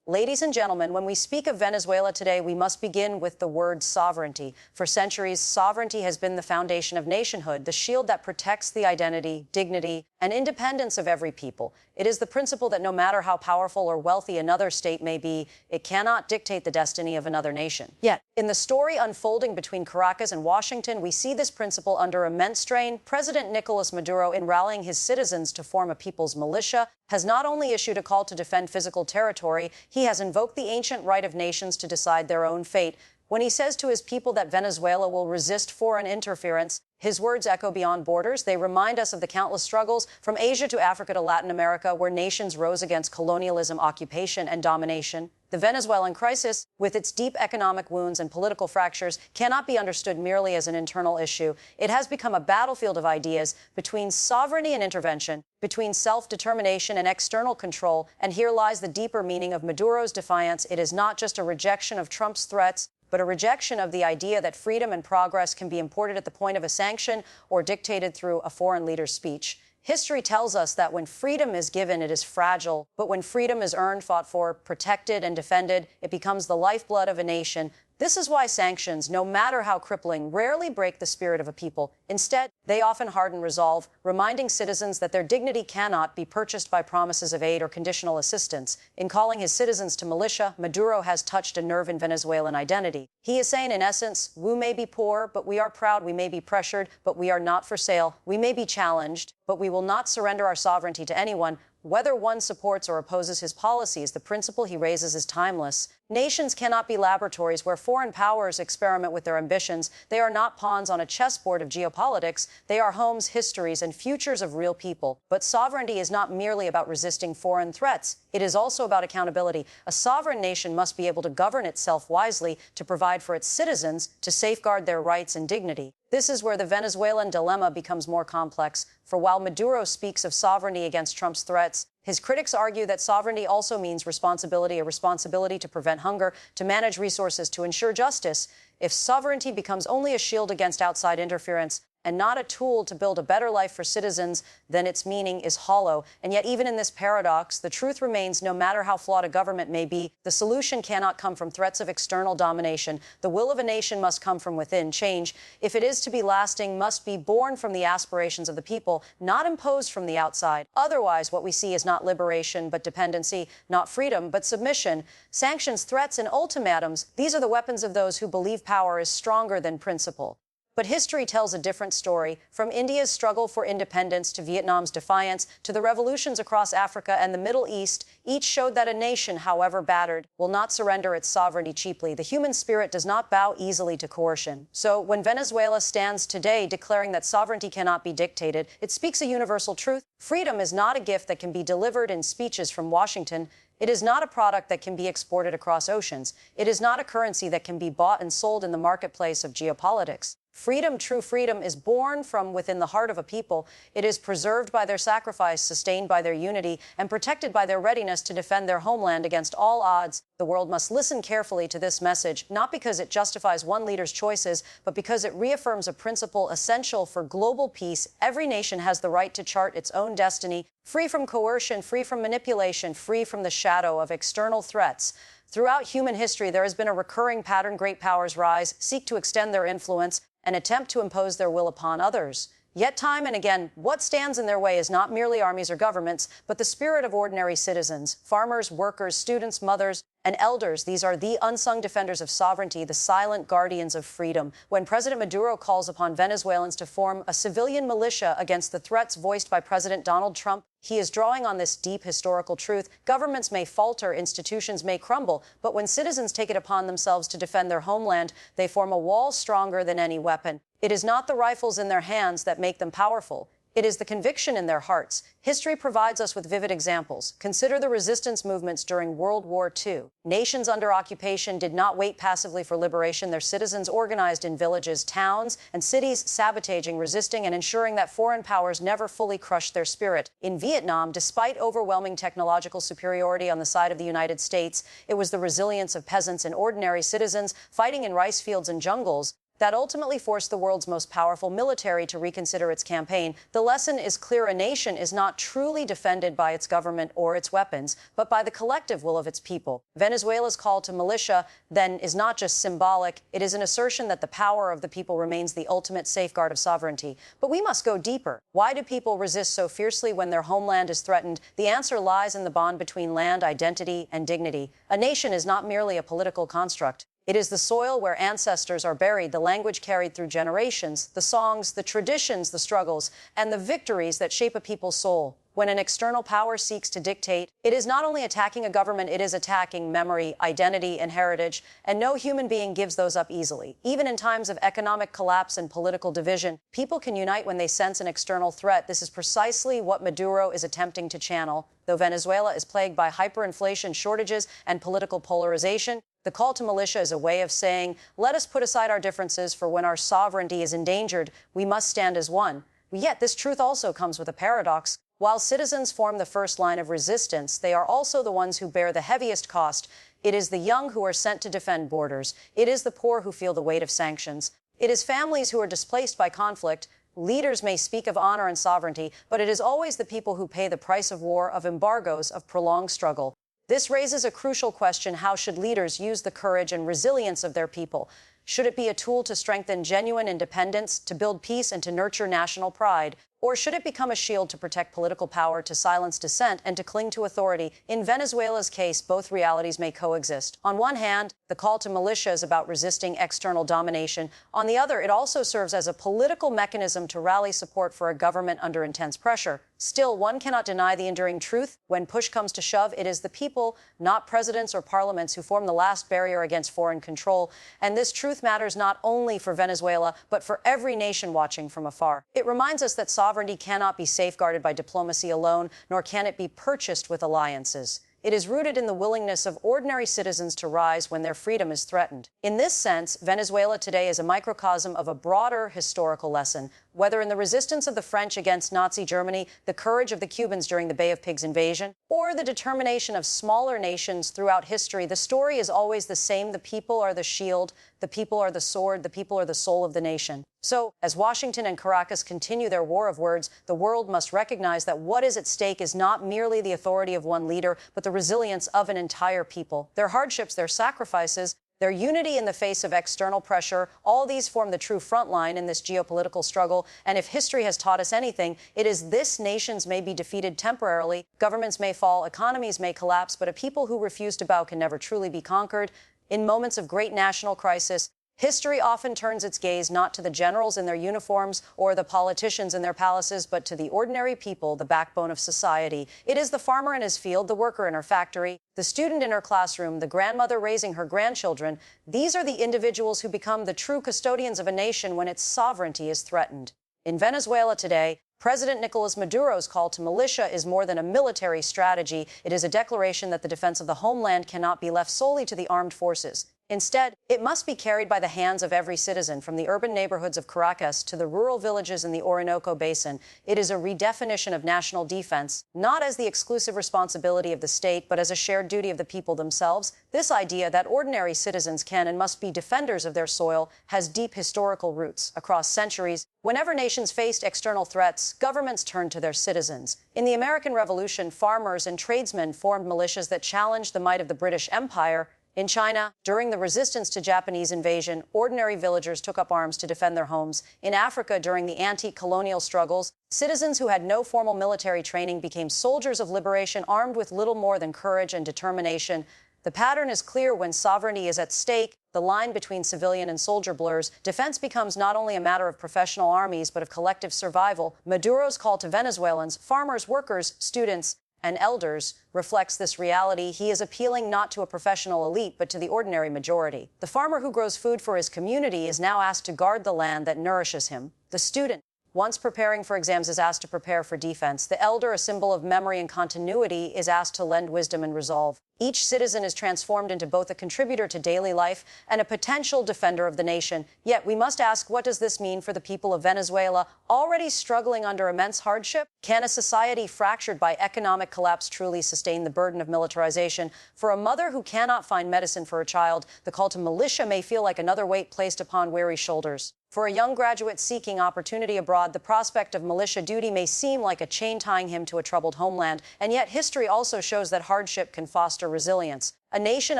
Ladies and gentlemen, when we speak of Venezuela today, we must begin with the word sovereignty. For centuries, sovereignty has been the foundation of nationhood, the shield that protects the identity, dignity, and independence of every people. It is the principle that no matter how powerful or wealthy another state may be, it cannot dictate the destiny of another nation. Yet, in the story unfolding between Caracas and Washington, we see this principle under immense strain. President Nicolás Maduro, in rallying his citizens to form a people's militia, has not only issued a call to defend physical territory, he has invoked the ancient right of nations to decide their own fate. When he says to his people that Venezuela will resist foreign interference, his words echo beyond borders. They remind us of the countless struggles from Asia to Africa to Latin America, where nations rose against colonialism, occupation, and domination. The Venezuelan crisis, with its deep economic wounds and political fractures, cannot be understood merely as an internal issue. It has become a battlefield of ideas between sovereignty and intervention, between self-determination and external control, and here lies the deeper meaning of Maduro's defiance. It is not just a rejection of Trump's threats, but a rejection of the idea that freedom and progress can be imported at the point of a sanction or dictated through a foreign leader's speech. History tells us that when freedom is given, it is fragile, but when freedom is earned, fought for, protected, and defended, it becomes the lifeblood of a nation. This is why sanctions, no matter how crippling, rarely break the spirit of a people. Instead, they often harden resolve, reminding citizens that their dignity cannot be purchased by promises of aid or conditional assistance. In calling his citizens to militia, Maduro has touched a nerve in Venezuelan identity. He is saying, in essence, we may be poor, but we are proud. We may be pressured, but we are not for sale. We may be challenged, but we will not surrender our sovereignty to anyone. Whether one supports or opposes his policies, the principle he raises is timeless. Nations cannot be laboratories where foreign powers experiment with their ambitions. They are not pawns on a chessboard of geopolitics. They are homes, histories, and futures of real people. But sovereignty is not merely about resisting foreign threats. It is also about accountability. A sovereign nation must be able to govern itself wisely, to provide for its citizens, to safeguard their rights and dignity. This is where the Venezuelan dilemma becomes more complex. For while Maduro speaks of sovereignty against Trump's threats, his critics argue that sovereignty also means responsibility, a responsibility to prevent hunger, to manage resources, to ensure justice. If sovereignty becomes only a shield against outside interference and not a tool to build a better life for citizens, then its meaning is hollow. And yet, even in this paradox, the truth remains, no matter how flawed a government may be, the solution cannot come from threats of external domination. The will of a nation must come from within. Change, if it is to be lasting, must be born from the aspirations of the people, not imposed from the outside. Otherwise, what we see is not liberation, but dependency, not freedom, but submission. Sanctions, threats, and ultimatums, these are the weapons of those who believe power is stronger than principle. But history tells a different story. From India's struggle for independence to Vietnam's defiance to the revolutions across Africa and the Middle East, each showed that a nation, however battered, will not surrender its sovereignty cheaply. The human spirit does not bow easily to coercion. So when Venezuela stands today declaring that sovereignty cannot be dictated, it speaks a universal truth. Freedom is not a gift that can be delivered in speeches from Washington. It is not a product that can be exported across oceans. It is not a currency that can be bought and sold in the marketplace of geopolitics. Freedom, true freedom, is born from within the heart of a people. It is preserved by their sacrifice, sustained by their unity, and protected by their readiness to defend their homeland against all odds. The world must listen carefully to this message, not because it justifies one leader's choices, but because it reaffirms a principle essential for global peace. Every nation has the right to chart its own destiny, free from coercion, free from manipulation, free from the shadow of external threats. Throughout human history, there has been a recurring pattern. Great powers rise, seek to extend their influence, and attempt to impose their will upon others. Yet time and again, what stands in their way is not merely armies or governments, but the spirit of ordinary citizens, farmers, workers, students, mothers, and elders. These are the unsung defenders of sovereignty, the silent guardians of freedom. When President Maduro calls upon Venezuelans to form a civilian militia against the threats voiced by President Donald Trump, he is drawing on this deep historical truth. Governments may falter, institutions may crumble, but when citizens take it upon themselves to defend their homeland, they form a wall stronger than any weapon. It is not the rifles in their hands that make them powerful. It is the conviction in their hearts. History provides us with vivid examples. Consider the resistance movements during World War II. Nations under occupation did not wait passively for liberation. Their citizens organized in villages, towns, and cities, sabotaging, resisting, and ensuring that foreign powers never fully crushed their spirit. In Vietnam, despite overwhelming technological superiority on the side of the United States, it was the resilience of peasants and ordinary citizens fighting in rice fields and jungles that ultimately forced the world's most powerful military to reconsider its campaign. The lesson is clear: a nation is not truly defended by its government or its weapons, but by the collective will of its people. Venezuela's call to militia, then, is not just symbolic. It is an assertion that the power of the people remains the ultimate safeguard of sovereignty. But we must go deeper. Why do people resist so fiercely when their homeland is threatened? The answer lies in the bond between land, identity, and dignity. A nation is not merely a political construct. It is the soil where ancestors are buried, the language carried through generations, the songs, the traditions, the struggles, and the victories that shape a people's soul. When an external power seeks to dictate, it is not only attacking a government, it is attacking memory, identity, and heritage, and no human being gives those up easily. Even in times of economic collapse and political division, people can unite when they sense an external threat. This is precisely what Maduro is attempting to channel. Though Venezuela is plagued by hyperinflation, shortages, and political polarization, the call to militia is a way of saying, let us put aside our differences, for when our sovereignty is endangered, we must stand as one. Yet this truth also comes with a paradox. While citizens form the first line of resistance, they are also the ones who bear the heaviest cost. It is the young who are sent to defend borders. It is the poor who feel the weight of sanctions. It is families who are displaced by conflict. Leaders may speak of honor and sovereignty, but it is always the people who pay the price of war, of embargoes, of prolonged struggle. This raises a crucial question: how should leaders use the courage and resilience of their people? Should it be a tool to strengthen genuine independence, to build peace, and to nurture national pride? Or should it become a shield to protect political power, to silence dissent, and to cling to authority? In Venezuela's case, both realities may coexist. On one hand, the call to militia is about resisting external domination. On the other, it also serves as a political mechanism to rally support for a government under intense pressure. Still, one cannot deny the enduring truth: when push comes to shove, it is the people, not presidents or parliaments, who form the last barrier against foreign control. And this truth matters not only for Venezuela, but for every nation watching from afar. It reminds us that sovereignty cannot be safeguarded by diplomacy alone, nor can it be purchased with alliances. It is rooted in the willingness of ordinary citizens to rise when their freedom is threatened. In this sense, Venezuela today is a microcosm of a broader historical lesson. Whether in the resistance of the French against Nazi Germany, the courage of the Cubans during the Bay of Pigs invasion, or the determination of smaller nations throughout history, the story is always the same. The people are the shield, the people are the sword, the people are the soul of the nation. So, as Washington and Caracas continue their war of words, the world must recognize that what is at stake is not merely the authority of one leader, but the resilience of an entire people. Their hardships, their sacrifices, their unity in the face of external pressure, all these form the true front line in this geopolitical struggle. And if history has taught us anything, it is this: nations may be defeated temporarily, governments may fall, economies may collapse, but a people who refuse to bow can never truly be conquered. In moments of great national crisis, history often turns its gaze not to the generals in their uniforms or the politicians in their palaces, but to the ordinary people, the backbone of society. It is the farmer in his field, the worker in her factory, the student in her classroom, the grandmother raising her grandchildren. These are the individuals who become the true custodians of a nation when its sovereignty is threatened. In Venezuela today, President Nicolás Maduro's call to militia is more than a military strategy. It is a declaration that the defense of the homeland cannot be left solely to the armed forces. Instead, it must be carried by the hands of every citizen, from the urban neighborhoods of Caracas to the rural villages in the Orinoco Basin. It is a redefinition of national defense, not as the exclusive responsibility of the state, but as a shared duty of the people themselves. This idea that ordinary citizens can and must be defenders of their soil has deep historical roots. Across centuries, whenever nations faced external threats, governments turned to their citizens. In the American Revolution, farmers and tradesmen formed militias that challenged the might of the British Empire. In China, during the resistance to Japanese invasion, ordinary villagers took up arms to defend their homes. In Africa, during the anti-colonial struggles, citizens who had no formal military training became soldiers of liberation, armed with little more than courage and determination. The pattern is clear: when sovereignty is at stake, the line between civilian and soldier blurs. Defense becomes not only a matter of professional armies, but of collective survival. Maduro's call to Venezuelans, farmers, workers, students, and elders reflects this reality. He is appealing not to a professional elite, but to the ordinary majority. The farmer who grows food for his community is now asked to guard the land that nourishes him. The student, once preparing for exams, is asked to prepare for defense. The elder, a symbol of memory and continuity, is asked to lend wisdom and resolve. Each citizen is transformed into both a contributor to daily life and a potential defender of the nation. Yet we must ask, what does this mean for the people of Venezuela, already struggling under immense hardship? Can a society fractured by economic collapse truly sustain the burden of militarization? For a mother who cannot find medicine for her child, the call to militia may feel like another weight placed upon weary shoulders. For a young graduate seeking opportunity abroad, the prospect of militia duty may seem like a chain tying him to a troubled homeland, and yet history also shows that hardship can foster resilience. A nation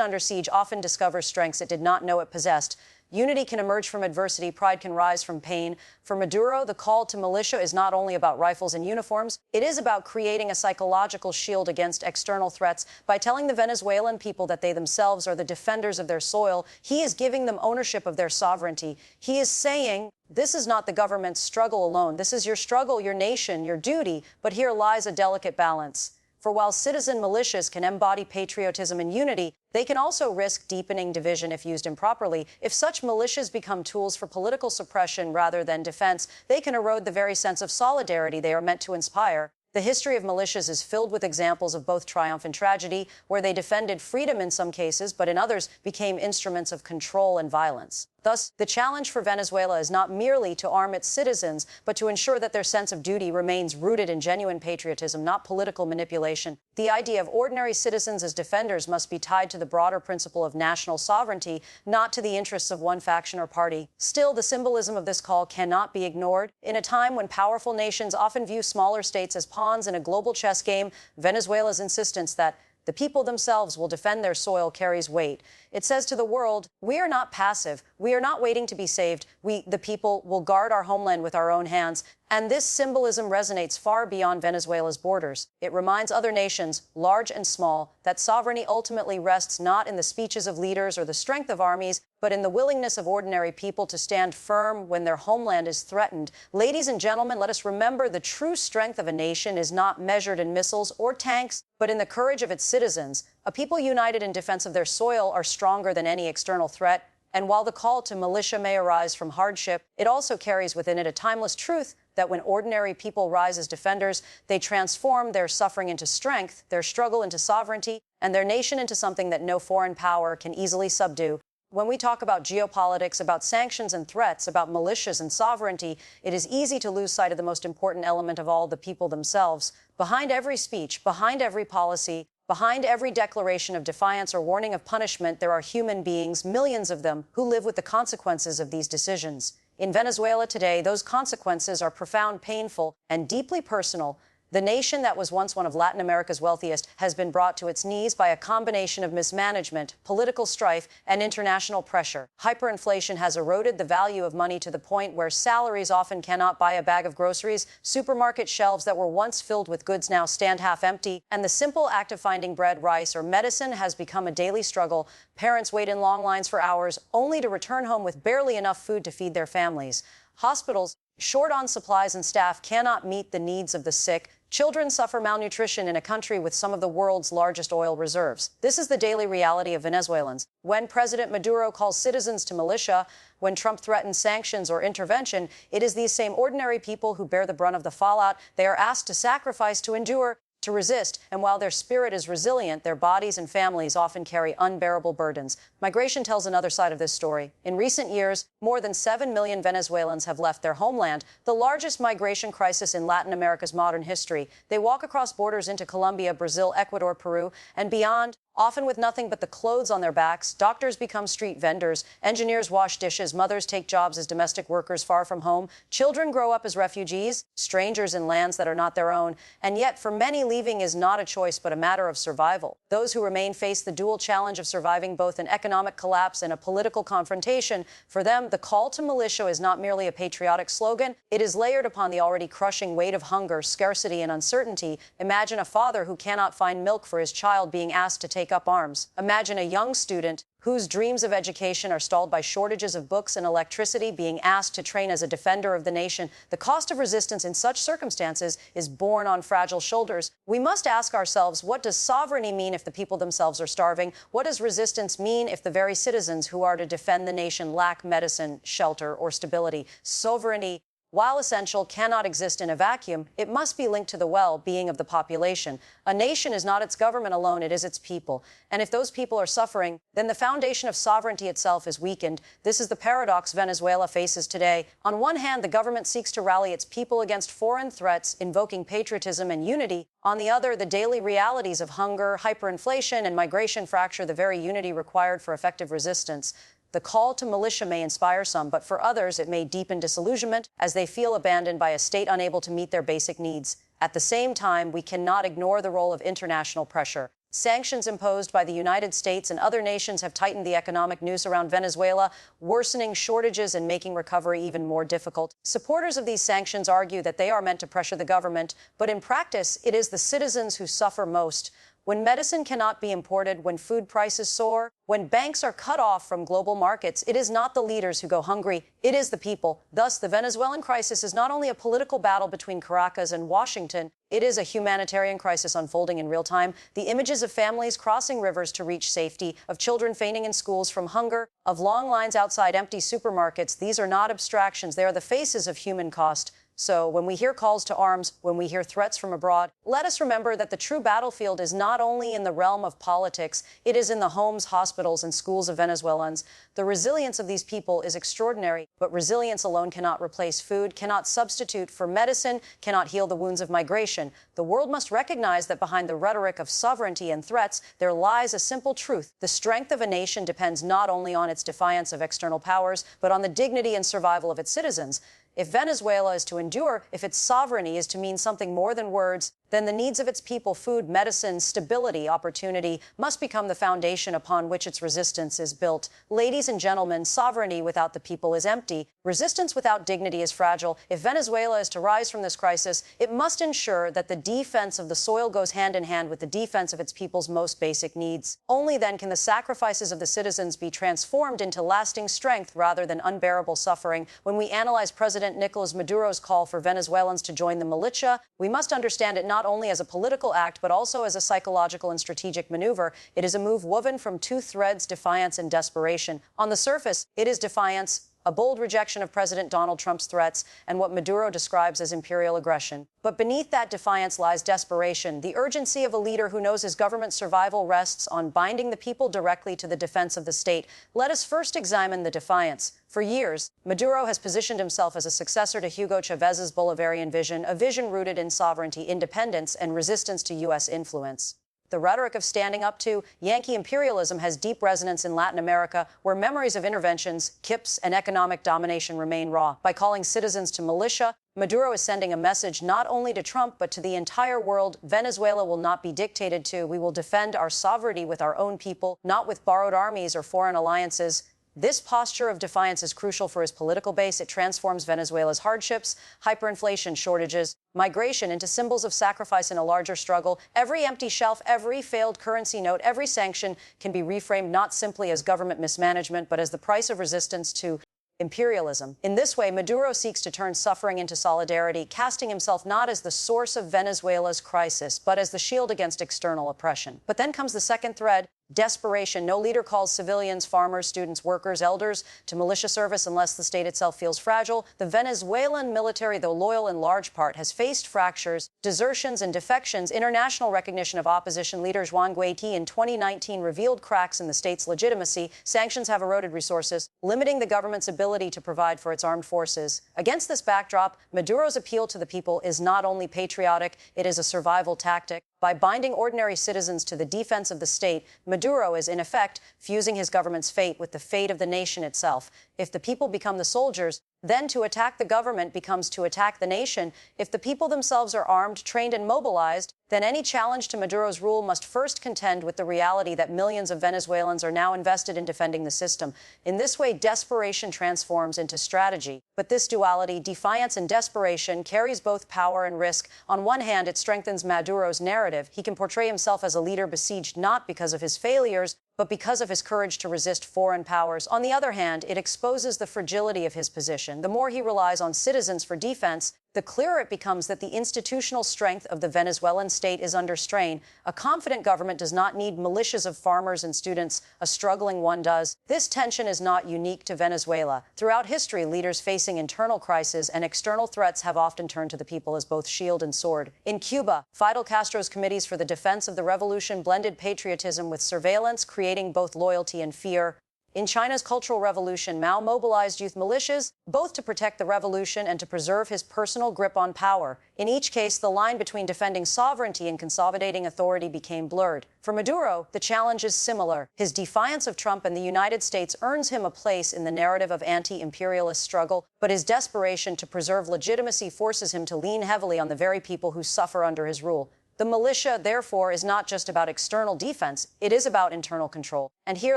under siege often discovers strengths it did not know it possessed. Unity can emerge from adversity, pride can rise from pain. For Maduro, the call to militia is not only about rifles and uniforms, it is about creating a psychological shield against external threats. By telling the Venezuelan people that they themselves are the defenders of their soil, he is giving them ownership of their sovereignty. He is saying, this is not the government's struggle alone. This is your struggle, your nation, your duty, but here lies a delicate balance. For while citizen militias can embody patriotism and unity, they can also risk deepening division if used improperly. If such militias become tools for political suppression rather than defense, they can erode the very sense of solidarity they are meant to inspire. The history of militias is filled with examples of both triumph and tragedy, where they defended freedom in some cases, but in others became instruments of control and violence. Thus, the challenge for Venezuela is not merely to arm its citizens, but to ensure that their sense of duty remains rooted in genuine patriotism, not political manipulation. The idea of ordinary citizens as defenders must be tied to the broader principle of national sovereignty, not to the interests of one faction or party. Still, the symbolism of this call cannot be ignored. In a time when powerful nations often view smaller states as pawns in a global chess game, Venezuela's insistence that the people themselves will defend their soil carries weight. It says to the world, we are not passive. We are not waiting to be saved. We, the people, will guard our homeland with our own hands. And this symbolism resonates far beyond Venezuela's borders. It reminds other nations, large and small, that sovereignty ultimately rests not in the speeches of leaders or the strength of armies, but in the willingness of ordinary people to stand firm when their homeland is threatened. Ladies and gentlemen, let us remember the true strength of a nation is not measured in missiles or tanks, but in the courage of its citizens. A people united in defense of their soil are stronger than any external threat. And while the call to militia may arise from hardship, it also carries within it a timeless truth that when ordinary people rise as defenders, they transform their suffering into strength, their struggle into sovereignty, and their nation into something that no foreign power can easily subdue. When we talk about geopolitics, about sanctions and threats, about militias and sovereignty, it is easy to lose sight of the most important element of all, the people themselves. Behind every speech, behind every policy, behind every declaration of defiance or warning of punishment, there are human beings, millions of them, who live with the consequences of these decisions. In Venezuela today, those consequences are profound, painful, and deeply personal. The nation that was once one of Latin America's wealthiest has been brought to its knees by a combination of mismanagement, political strife, and international pressure. Hyperinflation has eroded the value of money to the point where salaries often cannot buy a bag of groceries, supermarket shelves that were once filled with goods now stand half empty, and the simple act of finding bread, rice, or medicine has become a daily struggle. Parents wait in long lines for hours, only to return home with barely enough food to feed their families. Hospitals, short on supplies and staff, cannot meet the needs of the sick. Children suffer malnutrition in a country with some of the world's largest oil reserves. This is the daily reality of Venezuelans. When President Maduro calls citizens to militia, when Trump threatens sanctions or intervention, it is these same ordinary people who bear the brunt of the fallout. They are asked to sacrifice, to endure, to resist, and while their spirit is resilient, their bodies and families often carry unbearable burdens. Migration tells another side of this story. In recent years, more than 7 million Venezuelans have left their homeland, the largest migration crisis in Latin America's modern history. They walk across borders into Colombia, Brazil, Ecuador, Peru, and beyond, often with nothing but the clothes on their backs. Doctors become street vendors, engineers wash dishes, mothers take jobs as domestic workers far from home, children grow up as refugees, strangers in lands that are not their own, and yet for many, leaving is not a choice but a matter of survival. Those who remain face the dual challenge of surviving both an economic collapse and a political confrontation. For them, the call to militia is not merely a patriotic slogan, it is layered upon the already crushing weight of hunger, scarcity, and uncertainty. Imagine a father who cannot find milk for his child being asked to take up arms. Imagine a young student whose dreams of education are stalled by shortages of books and electricity being asked to train as a defender of the nation. The cost of resistance in such circumstances is borne on fragile shoulders. We must ask ourselves, what does sovereignty mean if the people themselves are starving? What does resistance mean if the very citizens who are to defend the nation lack medicine, shelter, or stability? Sovereignty while essential, cannot exist in a vacuum. It must be linked to the well-being of the population. A nation is not its government alone, it is its people. And if those people are suffering, then the foundation of sovereignty itself is weakened. This is the paradox Venezuela faces today. On one hand, the government seeks to rally its people against foreign threats, invoking patriotism and unity. On the other, the daily realities of hunger, hyperinflation, and migration fracture the very unity required for effective resistance. The call to militia may inspire some, but for others it may deepen disillusionment as they feel abandoned by a state unable to meet their basic needs. At the same time, we cannot ignore the role of international pressure. Sanctions imposed by the United States and other nations have tightened the economic noose around Venezuela, worsening shortages and making recovery even more difficult. Supporters of these sanctions argue that they are meant to pressure the government, but in practice, it is the citizens who suffer most. When medicine cannot be imported, when food prices soar, when banks are cut off from global markets, it is not the leaders who go hungry, it is the people. Thus, the Venezuelan crisis is not only a political battle between Caracas and Washington, it is a humanitarian crisis unfolding in real time. The images of families crossing rivers to reach safety, of children fainting in schools from hunger, of long lines outside empty supermarkets, these are not abstractions, they are the faces of human cost. So when we hear calls to arms, when we hear threats from abroad, let us remember that the true battlefield is not only in the realm of politics, it is in the homes, hospitals, and schools of Venezuelans. The resilience of these people is extraordinary, but resilience alone cannot replace food, cannot substitute for medicine, cannot heal the wounds of migration. The world must recognize that behind the rhetoric of sovereignty and threats, there lies a simple truth. The strength of a nation depends not only on its defiance of external powers, but on the dignity and survival of its citizens. If Venezuela is to endure, if its sovereignty is to mean something more than words, then the needs of its people, food, medicine, stability, opportunity, must become the foundation upon which its resistance is built. Ladies and gentlemen, sovereignty without the people is empty. Resistance without dignity is fragile. If Venezuela is to rise from this crisis, it must ensure that the defense of the soil goes hand in hand with the defense of its people's most basic needs. Only then can the sacrifices of the citizens be transformed into lasting strength rather than unbearable suffering. When we analyze President Nicolás Maduro's call for Venezuelans to join the militia, we must understand it not only as a political act, but also as a psychological and strategic maneuver. It is a move woven from two threads, defiance and desperation. On the surface, it is defiance, a bold rejection of President Donald Trump's threats and what Maduro describes as imperial aggression. But beneath that defiance lies desperation, the urgency of a leader who knows his government's survival rests on binding the people directly to the defense of the state. Let us first examine the defiance. For years, Maduro has positioned himself as a successor to Hugo Chávez's Bolivarian vision, a vision rooted in sovereignty, independence, and resistance to U.S. influence. The rhetoric of standing up to Yankee imperialism has deep resonance in Latin America, where memories of interventions, KIPs, and economic domination remain raw. By calling citizens to militia, Maduro is sending a message not only to Trump, but to the entire world. Venezuela will not be dictated to. We will defend our sovereignty with our own people, not with borrowed armies or foreign alliances. This posture of defiance is crucial for his political base. It transforms Venezuela's hardships, hyperinflation, shortages, migration into symbols of sacrifice in a larger struggle. Every empty shelf, every failed currency note, every sanction can be reframed not simply as government mismanagement, but as the price of resistance to imperialism. In this way, Maduro seeks to turn suffering into solidarity, casting himself not as the source of Venezuela's crisis, but as the shield against external oppression. But then comes the second thread, desperation. No leader calls civilians, farmers, students, workers, elders to militia service unless the state itself feels fragile. The Venezuelan military, though loyal in large part, has faced fractures, desertions, and defections. International recognition of opposition leader Juan Guaidó in 2019 revealed cracks in the state's legitimacy. Sanctions have eroded resources, limiting the government's ability to provide for its armed forces. Against this backdrop, Maduro's appeal to the people is not only patriotic, it is a survival tactic. By binding ordinary citizens to the defense of the state, Maduro is, in effect, fusing his government's fate with the fate of the nation itself. If the people become the soldiers, then to attack the government becomes to attack the nation. If the people themselves are armed, trained, and mobilized, then any challenge to Maduro's rule must first contend with the reality that millions of Venezuelans are now invested in defending the system. In this way, desperation transforms into strategy. But this duality, defiance and desperation, carries both power and risk. On one hand, it strengthens Maduro's narrative. He can portray himself as a leader besieged not because of his failures, but because of his courage to resist foreign powers. On the other hand, it exposes the fragility of his position. The more he relies on citizens for defense, the clearer it becomes that the institutional strength of the Venezuelan state is under strain. A confident government does not need militias of farmers and students. A struggling one does. This tension is not unique to Venezuela. Throughout history, leaders facing internal crises and external threats have often turned to the people as both shield and sword. In Cuba, Fidel Castro's committees for the defense of the revolution blended patriotism with surveillance, creating both loyalty and fear. In China's Cultural Revolution, Mao mobilized youth militias, both to protect the revolution and to preserve his personal grip on power. In each case, the line between defending sovereignty and consolidating authority became blurred. For Maduro, the challenge is similar. His defiance of Trump and the United States earns him a place in the narrative of anti-imperialist struggle, but his desperation to preserve legitimacy forces him to lean heavily on the very people who suffer under his rule. The militia, therefore, is not just about external defense, it is about internal control. And here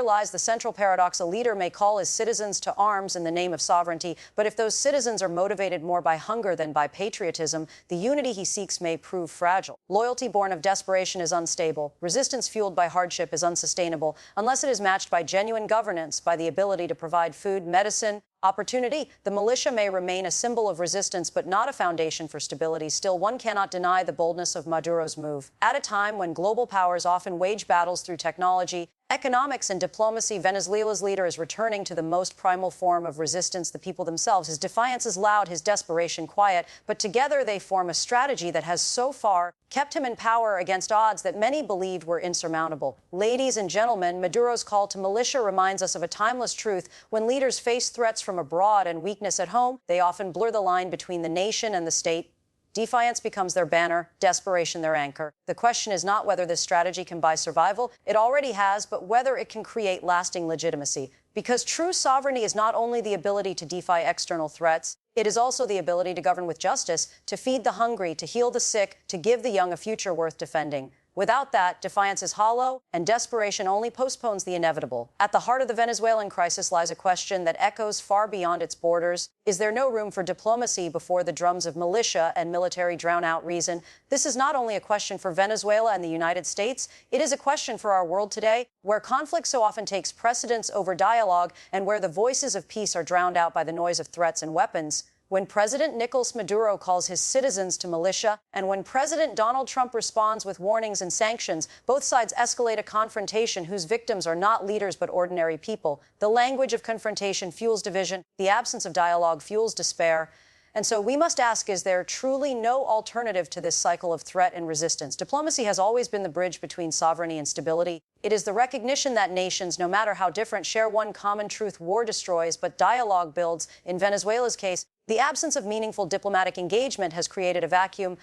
lies the central paradox. A leader may call his citizens to arms in the name of sovereignty, but if those citizens are motivated more by hunger than by patriotism, the unity he seeks may prove fragile. Loyalty born of desperation is unstable. Resistance fueled by hardship is unsustainable, unless it is matched by genuine governance, by the ability to provide food, medicine, opportunity. The militia may remain a symbol of resistance, but not a foundation for stability. Still, one cannot deny the boldness of Maduro's move. At a time when global powers often wage battles through technology, economics, and diplomacy, Venezuela's leader is returning to the most primal form of resistance, the people themselves. His defiance is loud, his desperation quiet, but together they form a strategy that has so far kept him in power against odds that many believed were insurmountable. Ladies and gentlemen, Maduro's call to militia reminds us of a timeless truth. When leaders face threats from abroad and weakness at home, they often blur the line between the nation and the state. Defiance becomes their banner, desperation their anchor. The question is not whether this strategy can buy survival, it already has, but whether it can create lasting legitimacy. Because true sovereignty is not only the ability to defy external threats, it is also the ability to govern with justice, to feed the hungry, to heal the sick, to give the young a future worth defending. Without that, defiance is hollow, and desperation only postpones the inevitable. At the heart of the Venezuelan crisis lies a question that echoes far beyond its borders. Is there no room for diplomacy before the drums of militia and military drown out reason? This is not only a question for Venezuela and the United States, it is a question for our world today, where conflict so often takes precedence over dialogue and where the voices of peace are drowned out by the noise of threats and weapons. When President Nicolás Maduro calls his citizens to militia, and when President Donald Trump responds with warnings and sanctions, both sides escalate a confrontation whose victims are not leaders but ordinary people. The language of confrontation fuels division, the absence of dialogue fuels despair. And so we must ask, is there truly no alternative to this cycle of threat and resistance? Diplomacy has always been the bridge between sovereignty and stability. It is the recognition that nations, no matter how different, share one common truth: war destroys, but dialogue builds. In Venezuela's case, the absence of meaningful diplomatic engagement has created a vacuum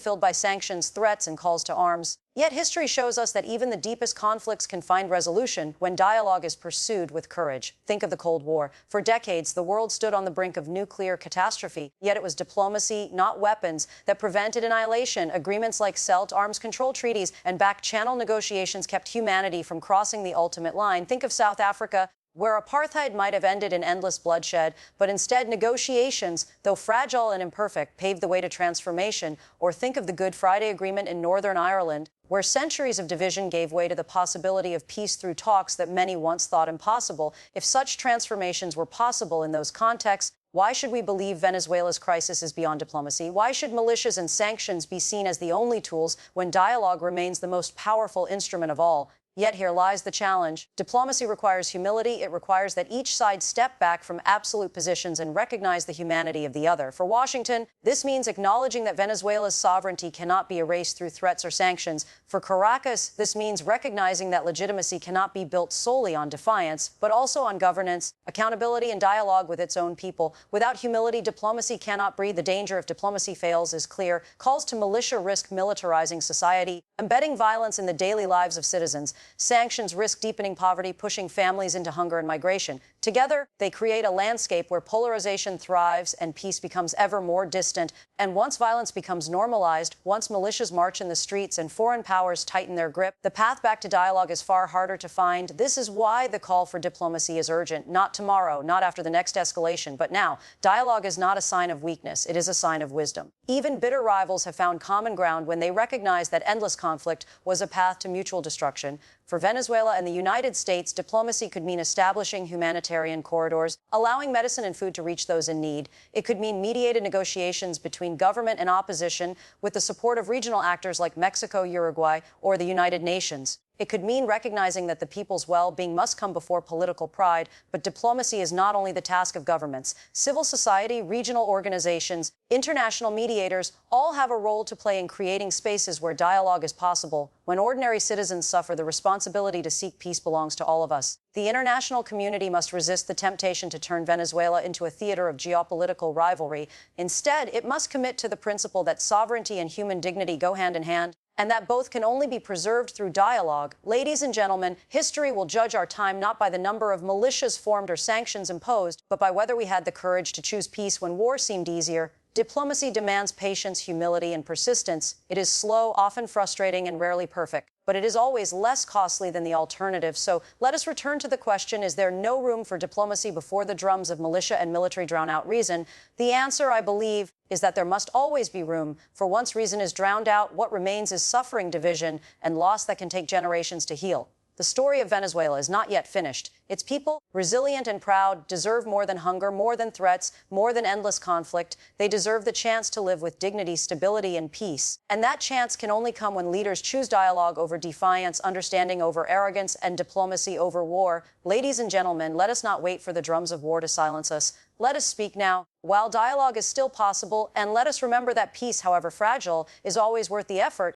filled by sanctions, threats, and calls to arms. Yet history shows us that even the deepest conflicts can find resolution when dialogue is pursued with courage. Think of the Cold War. For decades, the world stood on the brink of nuclear catastrophe, yet it was diplomacy, not weapons, that prevented annihilation. Agreements like SELT, arms control treaties, and back-channel negotiations kept humanity from crossing the ultimate line. Think of South Africa, where apartheid might have ended in endless bloodshed, but instead negotiations, though fragile and imperfect, paved the way to transformation. Or think of the Good Friday Agreement in Northern Ireland, where centuries of division gave way to the possibility of peace through talks that many once thought impossible. If such transformations were possible in those contexts, why should we believe Venezuela's crisis is beyond diplomacy? Why should militias and sanctions be seen as the only tools when dialogue remains the most powerful instrument of all? Yet here lies the challenge. Diplomacy requires humility. It requires that each side step back from absolute positions and recognize the humanity of the other. For Washington, this means acknowledging that Venezuela's sovereignty cannot be erased through threats or sanctions. For Caracas, this means recognizing that legitimacy cannot be built solely on defiance, but also on governance, accountability, and dialogue with its own people. Without humility, diplomacy cannot breathe. The danger if diplomacy fails is clear. Calls to militia risk militarizing society, embedding violence in the daily lives of citizens. Sanctions risk deepening poverty, pushing families into hunger and migration. Together, they create a landscape where polarization thrives and peace becomes ever more distant. And once violence becomes normalized, once militias march in the streets and foreign powers tighten their grip, the path back to dialogue is far harder to find. This is why the call for diplomacy is urgent. Not tomorrow, not after the next escalation, but now. Dialogue is not a sign of weakness. It is a sign of wisdom. Even bitter rivals have found common ground when they recognize that endless conflict was a path to mutual destruction. For Venezuela and the United States, diplomacy could mean establishing humanitarian corridors, allowing medicine and food to reach those in need. It could mean mediated negotiations between government and opposition with the support of regional actors like Mexico, Uruguay, or the United Nations. It could mean recognizing that the people's well-being must come before political pride, but diplomacy is not only the task of governments. Civil society, regional organizations, international mediators all have a role to play in creating spaces where dialogue is possible. When ordinary citizens suffer, the responsibility to seek peace belongs to all of us. The international community must resist the temptation to turn Venezuela into a theater of geopolitical rivalry. Instead, it must commit to the principle that sovereignty and human dignity go hand in hand, and that both can only be preserved through dialogue. Ladies and gentlemen, history will judge our time not by the number of militias formed or sanctions imposed, but by whether we had the courage to choose peace when war seemed easier. Diplomacy demands patience, humility, and persistence. It is slow, often frustrating, and rarely perfect, but it is always less costly than the alternative. So let us return to the question, is there no room for diplomacy before the drums of militia and military drown out reason? The answer, I believe, is that there must always be room, for once reason is drowned out, what remains is suffering, division, and loss that can take generations to heal. The story of Venezuela is not yet finished. Its people, resilient and proud, deserve more than hunger, more than threats, more than endless conflict. They deserve the chance to live with dignity, stability, and peace. And that chance can only come when leaders choose dialogue over defiance, understanding over arrogance, and diplomacy over war. Ladies and gentlemen, let us not wait for the drums of war to silence us. Let us speak now, while dialogue is still possible, and let us remember that peace, however fragile, is always worth the effort.